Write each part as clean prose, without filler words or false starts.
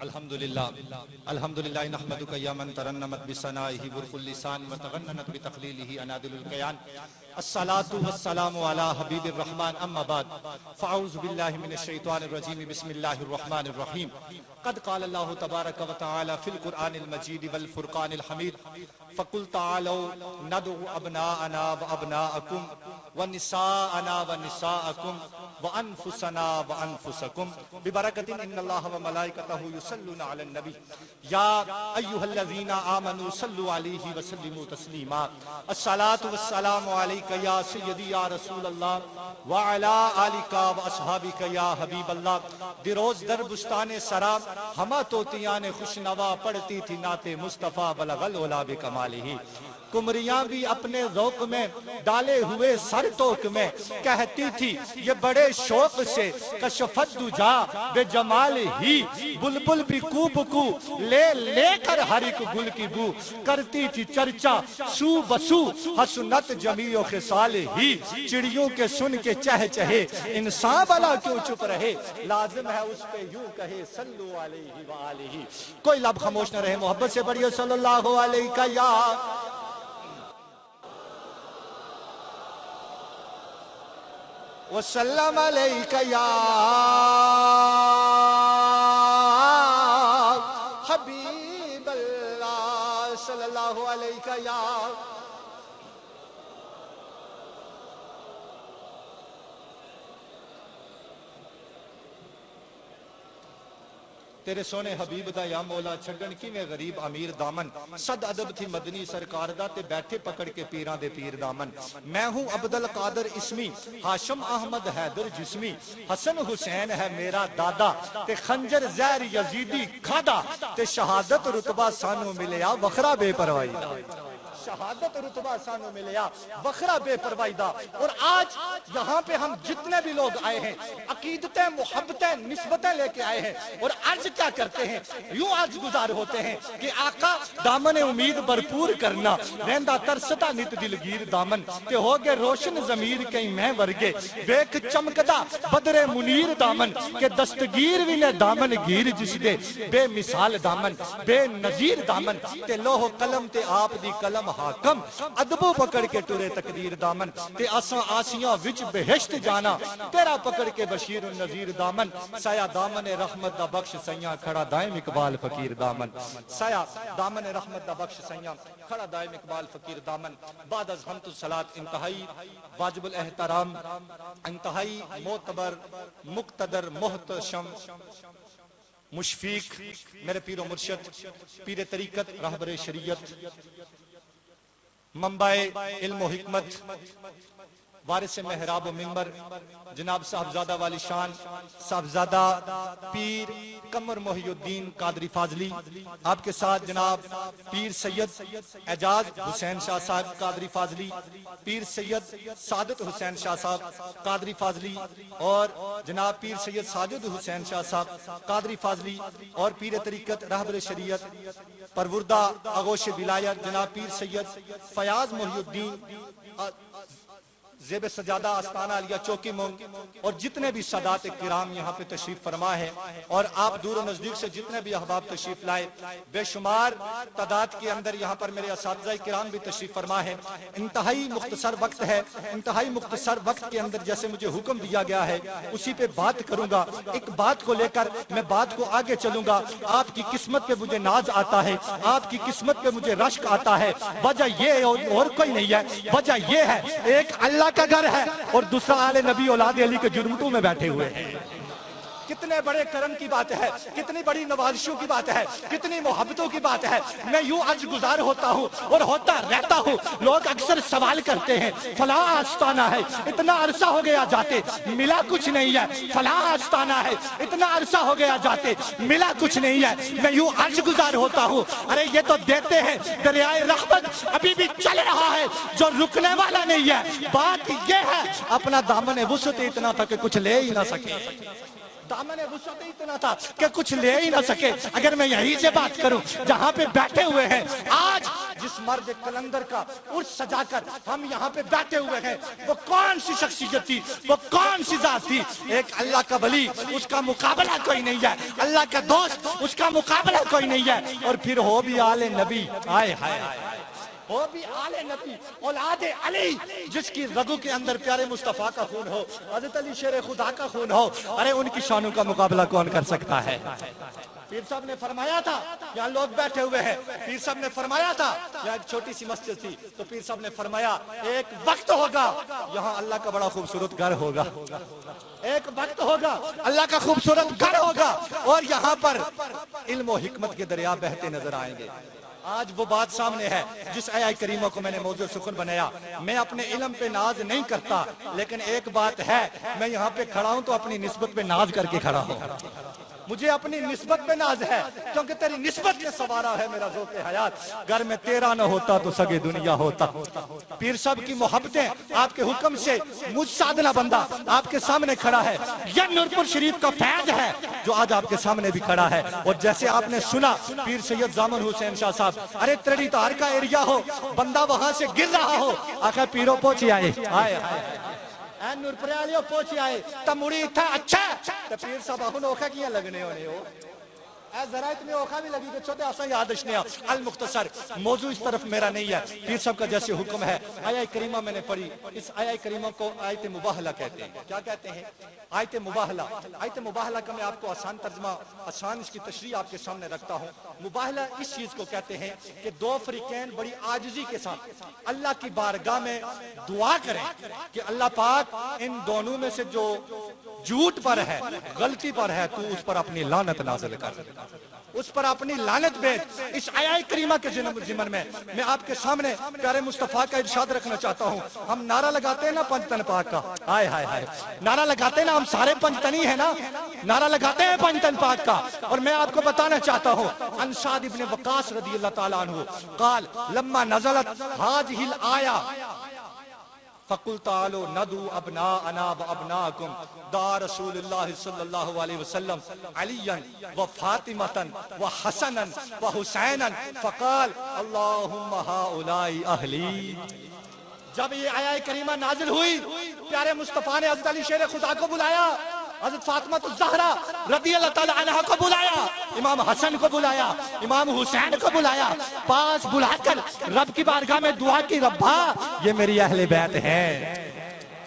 الحمدللہ نحمدک یا من ترنمت بثنائہ برق اللسان وتغننت بتخلیلہ انادل الکیان الصلاة والسلام علی حبیب الرحمن اما بعد فاعوذ باللہ من الشیطان الرجیم بسم اللہ الرحمن الرحیم قد قال اللہ تبارک و تعالی فی القرآن المجید والفرقان الحمید فقل تعالوا ندعو ابناءنا وابناءکم ونساءنا ونساءکم وانفسنا وانفسکم ببرکت ان اللہ وملائکتہ یصلون علی النبی یا ایہا الذین آمنوا صلوا علیہ وسلموا تسلیما الصلاة والسلام علیکہ یا سیدی یا رسول اللہ وعلا آلکہ واصحابکہ یا حبیب اللہ دروز در بستان سرا ہما توتیان خوشنوا پڑھتی تھی نعت مصطفیٰ بلغ العلا بکمالہ کمریاں بھی اپنے ذوق میں ڈالے ہوئے سر ٹوک میں کہتی تھی یہ بڑے شوق سے کشفت دجا بے جمال ہی بلبل بھی کو بکو لے لے کر ہر ایک گل کی بو کرتی تھی چرچا سو بسو حسنت جمیع و خصال ہی چڑیوں کے سن کے چہ چہے انسان بلا کیوں چپ رہے لازم ہے اس پہ یوں کہے صلو علیہ وآلہ کوئی لب خاموش نہ رہے محبت سے بڑھئے صلی اللہ علیہ یا وسلم علیکہ یا حبیب اللہ صلی اللہ علیہ یا تیرے سونے حبیب دا یا مولا چھڑن کی میں غریب امیر دامن صد ادب تھی مدنی سرکار دا تے بیٹھے پکڑ کے پیران دے پیر دامن میں ہوں عبدالقادر اسمی ہاشم احمد حیدر جسمی حسن حسین ہے میرا دادا تے خنجر زہر یزیدی کھادا تے شہادت رتبہ سانو ملیا وخرا بے پروائی شہادت رتبہ سانو ملیا وخرا بے پروائی دا اور آج یہاں پہ ہم جتنے بھی لوگ آئے ہیں عقیدتیں محبتیں نسبتیں لے کے آئے ہیں اور عرض کیا کرتے ہیں یوں آج گزار ہوتے ہیں کہ آقا دامن امید بھرپور کرنا رہندہ ترستا نت دلگیر دامن کہ ہوگے روشن ضمیر کہیں میں ورگے بیک چمکدا بدر منیر دامن کہ دستگیر بھی نے دامن گیر جس دے بے مثال دامن بے نظیر دامن کہ لوہ قلم تے آپ دی قلم حاکم ادبو پکڑ کے ٹورے تقدیر دامن تے آساں آسیاں وچ بہشت جانا تیرا پکڑ کے بشیر النذیر دامن سایہ دامن رحمت دا بخش سیاں کھڑا دائم اقبال فقیر دامن سایہ دامن رحمت دا بخش سیاں کھڑا دائم اقبال فقیر دامن بعد از حمد الصلاة انتہائی واجب الاحترام انتہائی معتبر مقتدر محتشم مشفیق میرے پیر و مرشد پیر طریقت رہبر شریعت منبع علم و حکمت وارث محراب و منبر جناب صاحبزادہ والی شان صاحبزادہ پیر قمر محی الدین قادری فاضلی آپ کے ساتھ جناب پیر سید اعجاز حسین شاہ صاحب قادری فاضلی پیر سید سعادت حسین شاہ صاحب قادری فاضلی اور جناب پیر سید ساجد حسین شاہ صاحب قادری فاضلی اور پیر طریقت رہبر شریعت پروردہ آغوش ولایت جناب پیر سید فیاض محی الدین زیب سجادہ آستانہ علیہ چوکی مونگ اور جتنے بھی سادات کرام یہاں پہ تشریف فرما ہے اور آپ دور و نزدیک سے جتنے بھی احباب تشریف لائے بے شمار تعداد کے اندر یہاں پر میرے اساتذہ کرام بھی تشریف فرما ہے انتہائی مختصر وقت ہے انتہائی مختصر وقت کے اندر جیسے مجھے حکم دیا گیا ہے اسی پہ بات کروں گا ایک بات کو لے کر میں بات کو آگے چلوں گا آپ کی قسمت پہ مجھے ناز آتا ہے آپ کی قسمت پہ مجھے رشک آتا ہے وجہ یہ اور کوئی نہیں ہے وجہ یہ ہے ایک اللہ کا گھر ہے اور دوسرا آل نبی اولاد علی کے جرمٹوں میں بیٹھے ہوئے ہیں کتنے بڑے کرم کی بات ہے کتنی بڑی نوازشوں کی بات ہے کتنی محبتوں کی بات ہے میں یوں عرض گزار ہوتا ہوں اور ہوتا رہتا ہوں لوگ اکثر سوال کرتے ہیں فلاں آستانہ ہے اتنا عرصہ ہو گیا جاتے ملا کچھ نہیں ہے فلاں آستانہ ہے اتنا عرصہ ہو گیا جاتے ملا کچھ نہیں ہے میں یوں عرض گزار ہوتا ہوں ارے یہ تو دیتے ہیں دریائے رحمت ابھی بھی چل رہا ہے جو رکنے والا نہیں ہے بات یہ ہے اپنا دامن وسعت اتنا تھا کہ کچھ لے ہی نہ سکے दामन वुसअत इतना था कि कुछ ले ही ना सके। अगर मैं यहीं से बात करूं जहां पे बैठे हुए हैं आज, जिस मर्द कलंदर का उर्स सजाकर हम यहाँ पे बैठे हुए हैं, वो कौन सी शख्सियत थी, वो कौन सी जात थी? एक अल्लाह का वली, उसका मुकाबला कोई नहीं है। अल्लाह का दोस्त, उसका मुकाबला कोई नहीं है। और फिर हो भी आले नबी, आए हाय वो भी आले नबी, औलादे अली, जिसकी रगों के अंदर प्यारे मुस्तफा का खून हो, हज़रत अली शेर खुदा का खून हो। अरे उनकी शानों का मुकाबला कौन कर सकता है? पीर साहब ने फरमाया था, यहाँ लोग बैठे हुए हैं, पीर साहब ने फरमाया था, यहाँ एक छोटी सी मस्जिद थी, तो पीर साहब ने फरमाया एक वक्त होगा यहाँ अल्लाह का बड़ा खूबसूरत घर होगा, एक वक्त होगा अल्लाह का खूबसूरत घर होगा, और यहाँ पर इल्म और हिकमत के दरिया बहते नजर आएंगे। आज वो बात सामने है जिस आया करीमा को मैंने मौजूद सुकून बनाया। मैं अपने इल्म पे नाज नहीं करता, लेकिन एक बात है, मैं यहाँ पे खड़ा हूँ तो अपनी निस्बत पे नाज करके खड़ा हूँ। मुझे अपनी निस्बत पे नाज है, क्योंकि तेरी निस्बत ने सवारा है मेरा ज़ौक़ हयात। घर में तेरा न होता तो सगे दुनिया होता। पीर साहब की मोहब्बतें आपके हुक्म से मुझ साधना बंदा आपके सामने खड़ा है। यह नूरपुर शरीफ का फैज है जो आज आपके सामने भी खड़ा है। और जैसे आपने सुना पीर सैयद जामन हुसैन शाह साहब, अरे त्रेड़ी तार का एरिया हो, बंदा वहां से गिर रहा हो, आखिर पीरो पहुंची आए नूरपुर वाले पहुंची आए तब मुड़ी था। अच्छा तो पीर साहब आहुन ओखा किया लगने होने हो जरा इतने ओखा भी लगी कि छोटे आसा यादश ने अल मुख्तसर मौजू इस तरफ मेरा नहीं है। पीर साहब का जैसे हुक्म है, आया करीमा मैंने पढ़ी, इस आया करीमा को आयत मुबाहला कहते हैं। क्या कहते हैं? आयत मुबाहला। आयत मुबाहला का मैं आपको आसान तर्जमा, आसान इसकी तशरीह आपके सामने रखता हूँ। मुबाहला इस चीज को कहते हैं कि दो फरीकैन बड़ी आजिजी के साथ अल्लाह की बारगाह में दुआ करें कि अल्लाह पाक इन दोनों में से जो झूठ पर है, गलती पर है, तू उस पर अपनी लानत नाज़िल कर, उस पर अपनी लानत भेज। इस आया करीमा के ज़िमन में मैं आपके सामने प्यारे मुस्तफा का इरशाद रखना चाहता हूँ। हम नारा लगाते हैं ना पंजतन पाक का, हाय हाय हाय, नारा लगाते हैं ना, हम सारे पंजतनी है ना, नारा लगाते हैं पंजतन पाक का। और मैं आपको बताना चाहता हूँ, अनसाद इब्न वकास रज़ी अल्लाह ताला अन्हु क़ाल लम्मा नज़लत हाज़िहिल आया फ़कुल तालो नदू अबना अना व अबनाकुम दा रसूलुल्लाह सल्लल्लाहु अलैहि वसल्लम अलीयन व फातिमतन व हसनन व हुसैनन फ़क़ाल अल्लाहुम्मा हाउलाई अहली। जब ये आया करीमा नाजिल हुई, प्यारे मुस्तफा ने हज़रत अली शेर खुदा को बुलाया, हज़रत फातिमा ज़हरा रज़ी अल्लाह ताला अन्हा को बुलाया, इमाम हसन को बुलाया, इमाम हुसैन को बुलाया, पास बुलाकर रब की बारगाह में दुआ की, रब्बा ये मेरी अहले बैत है,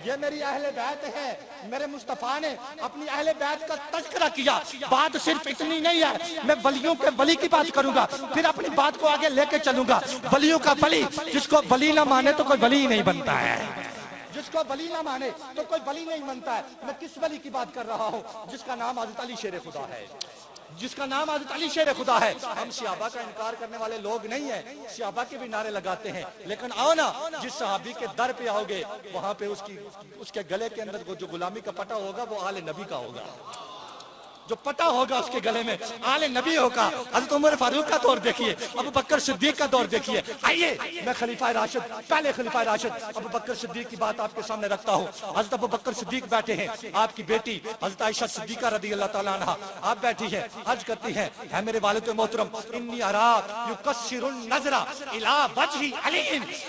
ये मेरी अहले बैत है। मेरे मुस्तफा ने अपनी अहले बैत का तज़किरा किया। बात सिर्फ इतनी नहीं है, मैं वलियों के वली की बात करूंगा, फिर अपनी बात को आगे लेके चलूंगा। वलियों का वली, जिसको वली ना माने तो कोई वली ही नहीं बनता है, जिसको वली ना माने तो कोई वली नहीं बनता है। मैं किस वली की बात कर रहा हूँ? जिसका नाम हज़रत अली शेर खुदा है, जिसका नाम हज़रत अली शेर खुदा है। हम सहाबा का इनकार करने वाले लोग नहीं है, सहाबा के भी नारे लगाते हैं, लेकिन आओ ना, जिस सहाबी के दर पे आओगे वहां पे उसके गले के अंदर वो जो गुलामी का पटा होगा वो आले नबी का होगा, जो पटा होगा उसके गले में आले नबी होगा। हज़रत उमर फारूक का दौर देखिए, अबू बकर सिद्दीक का दौर देखिए। आइए मैं खलीफा राशिद, पहले खलीफा राशिद अबू बकर सिद्दीक की बात आपके सामने रखता हूँ। हज़रत अबू बकर सिद्दीक बैठे हैं, आपकी बेटी हज़रत आयशा सिद्दीका रज़ी अल्लाह ताला अन्हा आप बैठी हैं, हज करती हैं, है मेरे वालिद मोहतरम, इन्नी अरा युकस्सिरुन नज़रा इला वजही अली,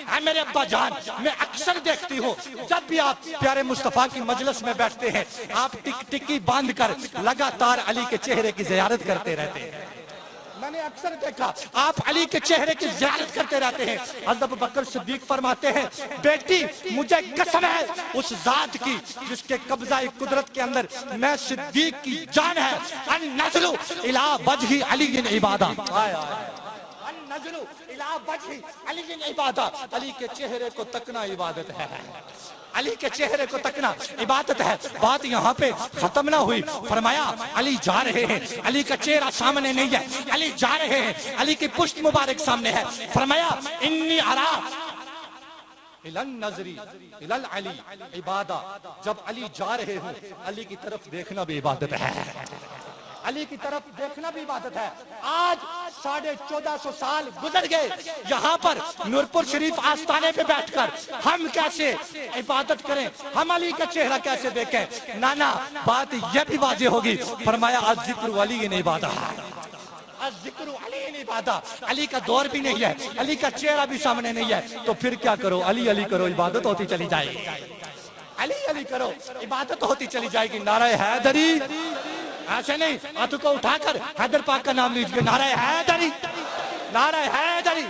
है मेरे अब्बा जान, मैं अक्सर देखती हूँ जब भी आप प्यारे मुस्तफा की मजलिस में बैठते हैं, आप टिक्की बांध कर लगातार अली के चेहरे की ज़ियारत करते रहते हैं। मैंने अक्सर देखा आप अली के चेहरे की ज़ियारत करते रहते हैं। हज़रत अबू बकर सिद्दीक फरमाते हैं, बेटी मुझे कसम है उस जात की जिसके कब्जा कुदरत के अंदर मैं सिद्दीक की जान है, अन नज़लु इला वजही अली इबादा, अली के चेहरे को तकना इबादत है, अली के चेहरे को तकना इबादत है। बात यहाँ पे खत्म ना हुई, फरमाया अली जा रहे हैं, अली का चेहरा सामने नहीं है, अली जा रहे हैं, अली की पुश्त मुबारक सामने है। फरमाया इन्नी अरा इलन नजरी इलल अली इबादा, जब अली जा रहे हो अली की तरफ देखना भी इबादत है, علی کی طرف دیکھنا بھی عبادت ہے. آج 1450 سال گزر گئے, یہاں پر نورپور شریف آستانے پہ بیٹھ کر ہم کیسے عبادت کریں, ہم علی کا چہرہ کیسے دیکھیں؟ نانا بات یہ بھی واضح ہوگی. فرمایا الذکر علی نے عبادت, الذکر علی نے عبادت. علی کا دور بھی نہیں ہے, علی کا چہرہ بھی سامنے نہیں ہے, تو پھر کیا کرو؟ علی علی کرو, عبادت ہوتی چلی جائے گی. علی علی کرو, عبادت ہوتی چلی جائے گی. نعرہ حیدری, ایسے نہیں ہاتھوں کو اٹھا کر حیدر پاک کا نام لیجیے. نعرہ حیدری, نعرہ حیدری.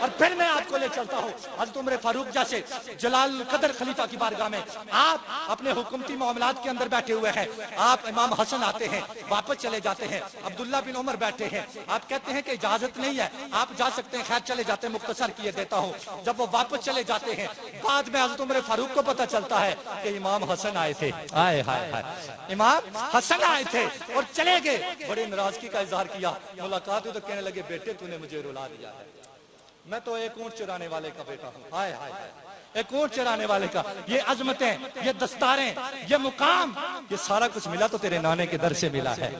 اور پھر میں آپ کو لے چلتا ہوں حضرت عمر فاروق جیسے جلال القدر خلیفہ کی بارگاہ میں. آپ اپنے حکومتی معاملات کے اندر بیٹھے ہوئے ہیں, آپ امام حسن آتے ہیں, واپس چلے جاتے ہیں. عبداللہ بن عمر بیٹھے ہیں, آپ کہتے ہیں کہ اجازت نہیں ہے, آپ جا سکتے ہیں, خیر چلے جاتے ہیں, مختصر کیے دیتا ہوں. جب وہ واپس چلے جاتے ہیں, بعد میں حضرت عمر فاروق کو پتہ چلتا ہے کہ امام حسن آئے تھے. آئے ہائے ہائے, امام حسن آئے تھے اور چلے گئے. بڑے ناراضگی کا اظہار کیا, ملاقات ہوئی تو کہنے لگے بیٹے تو نے مجھے رلا دیا ہے, میں تو ایک اونٹ چرانے والے کا بیٹا ہوں. ہائے ہائے ہائے, ایک اونٹ چرانے والے کا. یہ عظمتیں, یہ دستاریں, یہ مقام, یہ سارا کچھ ملا تو تیرے نانے کے در سے ملا ہے,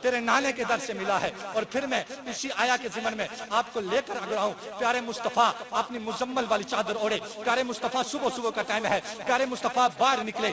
تیرے نانے کے در سے ملا ہے. اور پھر میں اسی آیا کے ضمن میں آپ کو لے کر آ ہوں. پیارے مصطفیٰ اپنی مزمل والی چادر اوڑے, پیارے مصطفیٰ صبح کا ٹائم ہے, پیارے مصطفیٰ باہر نکلے,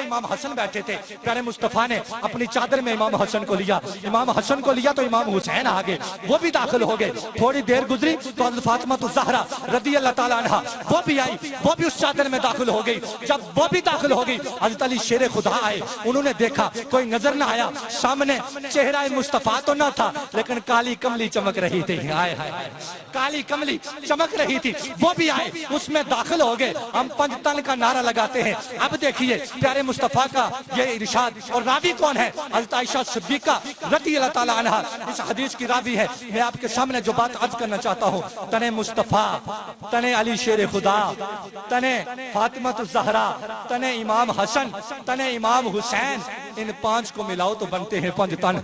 امام حسن بیٹھے تھے. پیارے مصطفیٰ نے اپنی چادر میں امام حسن کو لیا, امام حسن کو لیا تو امام حسین آگے, وہ بھی داخل ہو گئے. تھوڑی دیر گزری تو حضرت فاطمہ الزہرا رضی اللہ تعالیٰ عنہ وہ بھی آئی, وہ بھی اس چادر میں داخل ہو گئی. جب وہ بھی داخل ہو گئی, حضرت علی شیر خدا آئے, انہوں نے دیکھا کوئی نظر نہ آیا, سامنے چہرہ مصطفیٰ تو نہ تھا لیکن کالی کملی چمک رہی تھی. آئے ہائے, کالی کملی چمک رہی تھی, وہ بھی آئے, اس میں داخل ہو گئے. ہم پنج تن کا نعرہ لگاتے ہیں. اب دیکھیے پیارے مصطفیٰ کا یہ ارشاد, اور راوی کون ہے؟ حضرت عائشہ صدیقہ رضی اللہ تعالیٰ عنہا اس حدیث کی راوی ہے. میں آپ کے سامنے جو بات عرض کرنا چاہتا ہوں, تنے مصطفیٰ, تنے علی شیر خدا, تنے فاطمہ الزہرا, تنے امام حسن, تنے امام حسین, ان پانچ کو ملاؤ تو بنتے ہیں پنج تن.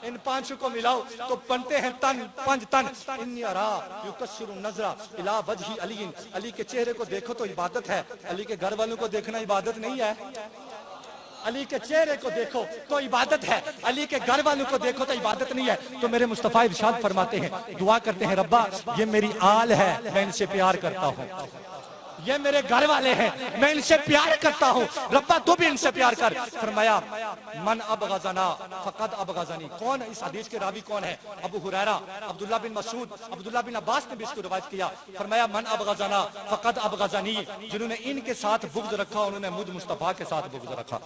ان پانچوں کو ملاؤ تو بنتے ہیں تن, پنج تن. انی ارا یکسر النظر الی وجہ علی, علی کے چہرے کو دیکھو تو عبادت ہے, علی کے گھر والوں کو دیکھنا عبادت نہیں ہے. علی کے چہرے کو دیکھو تو عبادت ہے, علی کے گھر والوں کو دیکھو تو عبادت نہیں ہے. تو میرے مصطفیٰ ارشاد فرماتے ہیں, دعا کرتے ہیں, ربا یہ میری آل ہے, میں ان سے پیار کرتا ہوں, یہ میرے گھر والے ہیں, میں ان سے پیار کرتا ہوں, ربا تو بھی ان سے پیار کر. فرمایا من ابغضنا فقد ابغضنی. کون اس حدیث کے راوی کون ہے؟ ابو ہریرہ, عبداللہ بن مسعود, عبداللہ بن عباس نے بھی اس کو روایت کیا. فرمایا من ابغضنا فقد ابغضنی, جنہوں نے ان کے ساتھ بغض رکھا انہوں نے مجھ مصطفیٰ کے ساتھ بغض رکھا.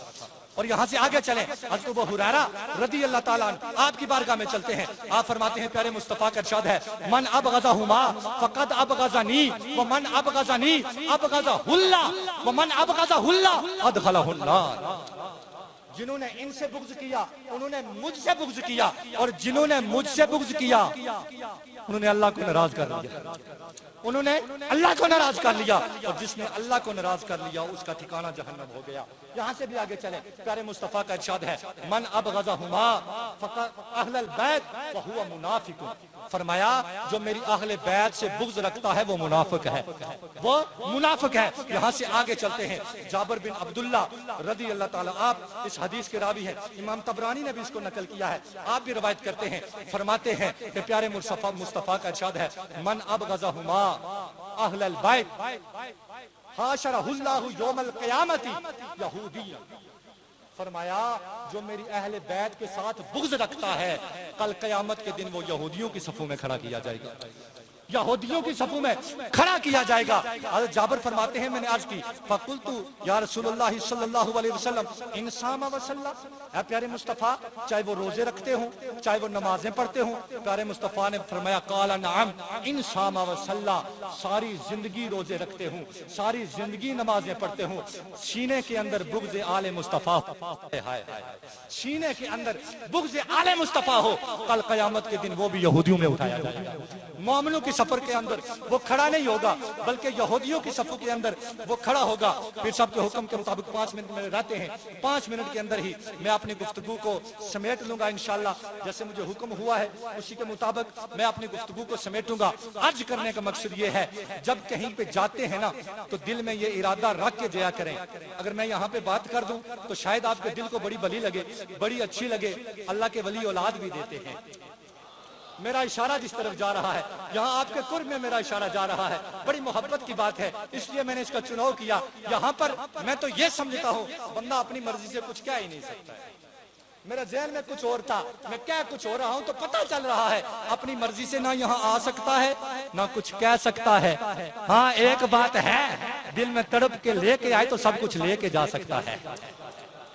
اور یہاں سے آگے چلیں, حضرت ابو ہریرہ رضی اللہ تعالیٰ عنہ آپ کی بارگاہ میں چلتے ہیں. آپ فرماتے ہیں پیارے مصطفیٰ کا ارشاد ہے, من ابغضہما فقد ابغضنی ومن ابغضنی ابغضہ اللہ ومن ابغضہ اللہ ادخلہ النار. جنہوں نے ان سے بغض کیا انہوں نے مجھ سے بغض کیا, اور جنہوں نے مجھ سے بغض کیا انہوں نے اللہ کو ناراض کر لیا, انہوں نے اللہ کو ناراض کر لیا, اور جس نے اللہ کو ناراض کر لیا اس کا ٹھکانہ جہنم ہو گیا. یہاں سے بھی آگے چلیں, پیارے مصطفیٰ کا ارشاد ہے, من ابغضہما فقد اہل البیت وہو منافق. فرمایا جو میری اہل بیت سے بغض رکھتا ہے وہ منافق ہے, وہ منافق ہے. یہاں سے آگے چلتے ہیں, جابر بن عبداللہ رضی اللہ تعالیٰ, آپ اس حدیث کے راوی ہیں, امام طبرانی نے بھی اس کو نقل کیا ہے, آپ بھی روایت کرتے ہیں. فرماتے ہیں کہ پیارے مصطفیٰ کا ارشاد ہے, من ابغضہما اہل البیت حاشرہ اللہ یوم القیامت یہودی. فرمایا جو میری اہل بیت کے ساتھ بغض رکھتا ہے کل قیامت کے دن وہ یہودیوں کی صفوں میں کھڑا کیا جائے گا, یہودیوں کی صفوں میں کھڑا کیا جائے گا. حضرت جابر فرماتے ہیں میں نے عرض کی, فقلت یا رسول اللہ صلی اللہ علیہ وسلم ان صام و صلی, اے پیارے مصطفیٰ چاہے وہ روزے رکھتے ہوں چاہے وہ نمازیں پڑھتے ہوں. پیارے مصطفیٰ نے فرمایا قال نعم ان صام و صلی, ساری زندگی روزے رکھتے ہوں ساری زندگی نمازیں پڑھتے ہوں, سینے کے اندر بغض آل مصطفیٰ, سینے کے اندر بغض آل مصطفیٰ ہو, کل قیامت کے دن وہ بھی یہودیوں میں اٹھایا جائے گا, مومنوں کی सफर के अंदर वो खड़ा नहीं होगा, बल्कि यहूदियों की सफों के अंदर वो खड़ा होगा। पीर साहब के हुक्म के मुताबिक 5 मिनट में रहते हैं, 5 मिनट के अंदर ही मैं अपनी गुफ्तगू को समेट लूंगा इंशाल्लाह। जैसे मुझे हुक्म हुआ है उसी के मुताबिक मैं अपनी गुफ्तगू को समेटूंगा। अर्ज करने का मकसद ये है, जब कहीं पे जाते हैं ना तो दिल में ये इरादा रख के जाया करें। अगर मैं यहाँ पे बात कर दूं तो शायद आपके दिल को बड़ी भली लगे, बड़ी अच्छी लगे। अल्लाह के वली औलाद भी देते हैं। मेरा इशारा जिस तरफ जा रहा है, यहाँ आपके कुर्ब में मेरा इशारा जा रहा है, बड़ी मोहब्बत की बात है, इसलिए मैंने इसका चुनाव किया। यहाँ पर मैं तो ये समझता हूँ बंदा अपनी मर्जी से कुछ क्या ही नहीं सकता है। मेरा ज़हन में कुछ और था, मैं क्या कुछ हो रहा हूँ, तो पता चल रहा है अपनी मर्जी से ना यहाँ आ सकता है ना कुछ कह सकता है। हाँ एक बात है, दिल में तड़प के लेके आए तो सब कुछ लेके जा सकता है,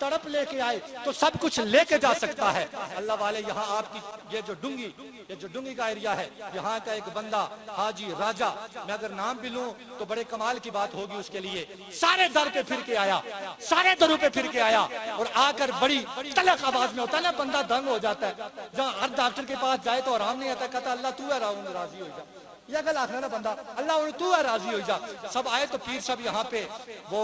तड़प लेके आए तो सब कुछ लेके जा सकता है। अल्लाह वाले यहाँ आपकी ये जो डुंगी का एरिया है, यहाँ का एक बंदा हाजी राजा, मैं अगर नाम भी लूं तो बड़े कमाल की बात होगी उसके लिए। सारे दर पे फिर के आया, सारे दरों पे फिर के आया और आकर बड़ी तलख आवाज में, होता है ना बंदा दंग हो जाता है, जहाँ हर डॉक्टर के पास जाए तो आराम नहीं आता, कहता अल्लाह तू है राजी हो जा, या गल आखना ना बंदा अल्लाह तू है राजी हो जा। सब आए तो पीर साहब यहाँ पे वो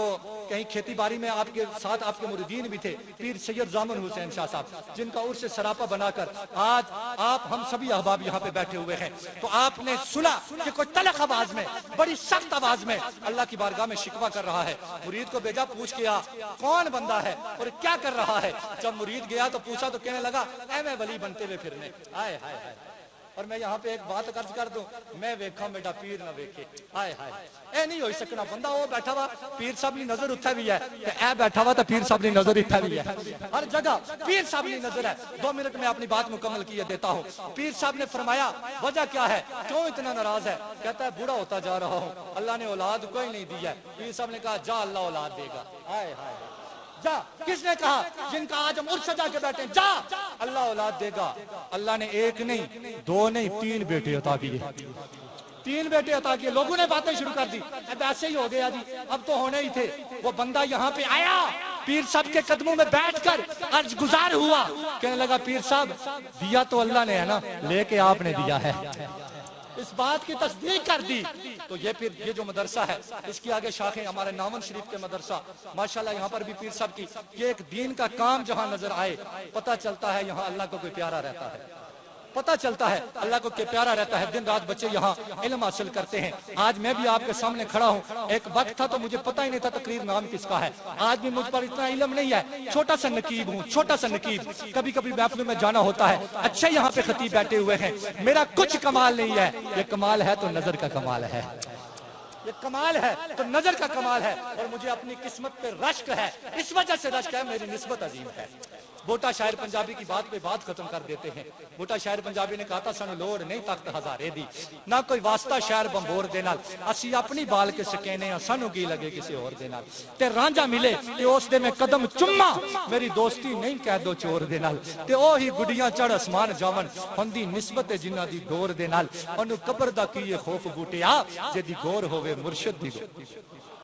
कहीं खेती बाड़ी में आपके साथ आपके मुरीदीन भी थे, पीर सैयद जामुन हुसैन शाह साहब, जिनका उर्स सरापा बनाकर आज आप हम सभी अहबाब यहाँ पे बैठे हुए हैं। तो आपने सुना कि कोई तलख आवाज में, बड़ी सख्त आवाज में अल्लाह की बारगाह में शिकवा कर रहा है। मुरीद को भेजा, पूछ के आ कौन बंदा है और क्या कर रहा है। जब मुरीद गया तो पूछा तो कहने लगा ऐ मैं वली बनते हुए फिरने आए हाय हाय। और मैं यहाँ पे एक बात अर्ज कर दूं, मैं वेखा बेटा पीर ना वेखे, हाय हाय ए नहीं हो सकना। बंदा वो बैठा हुआ पीर साहब की नजर उत्थे भी है, ए बैठा हुआ तो पीर साहब की नजर इत्थे भी है, हर जगह पीर साहब की नजर है। 2 मिनट में अपनी बात मुकम्मल किए देता हूँ। पीर साहब ने फरमाया वजह क्या है, क्यों इतना नाराज है। कहता है बूढ़ा होता जा रहा हूँ, अल्लाह ने औलाद कोई नहीं दी है। पीर साहब ने कहा जा अल्लाह औलाद देगा, हाय हाय जा। किसने कहा, जिनका आज हम उर्स सजा के बैठे, जा अल्लाह औलाद देगा। अल्लाह ने 1 नहीं 2 नहीं 3 बेटे अता किए, 3 बेटे अता किए। लोगों ने बातें शुरू कर दी, अब ऐसे ही हो गया जी, अब तो होने ही थे। वो बंदा यहाँ पे आया, पीर साहब के कदमों में बैठकर अर्ज गुजार हुआ, कहने लगा पीर साहब दिया तो अल्लाह ने है ना, लेके आपने दिया है। इस बात की तस्दीक कर दी। तो ये जो मदरसा है इसकी आगे शाखें हमारे नामन शरीफ के मदरसा, माशाल्लाह यहाँ पर भी पीर साहब की ये एक दीन का काम जहाँ नजर आए, पता चलता है यहाँ अल्लाह को कोई प्यारा रहता है, पता चलता है अल्लाह को क्या प्यारा रहता है। दिन रात बच्चे यहाँ इल्म हासिल करते हैं। आज मैं भी आपके सामने खड़ा हूँ, एक वक्त था तो मुझे पता ही नहीं था तकरीर नाम किसका है। आज भी मुझ पर इतना इल्म नहीं है, छोटा सा नकीब हूँ, छोटा सा नकीब। कभी कभी महफिल में जाना होता है, अच्छे यहाँ पे खतीब बैठे हुए हैं, मेरा कुछ कमाल नहीं है। ये कमाल है तो नजर का कमाल है, ये कमाल है तो नजर का कमाल है। और मुझे अपनी किस्मत पे रश्क है, इस वजह से रश्क है, मेरी निस्बत अजीम है। बोटा शायर पंजाबी की बात पे बात खत्म कर देते हैं। बोटा शायर पंजाबी ने कहा था सानू लोड़ नहीं तख्त हजारे दी, ना कोई वास्ता शायर बंबोर दे नाल, असी अपनी बाल के सकेने आ, सानू की लगे किसी और दे नाल। ते रांझा मिले ते उस दे मैं कदम चुम्मा, मेरी दोस्ती नहीं कह दो चोर दे नाल। ते ओ ही गुडियां चढ़ आसमान जावन, हुंदी निस्बत जिन्ना दी डोर दे नाल। ओनू कब्र दा की खौफ बूटिया, जेदी गौर होवे मुर्शिद दी।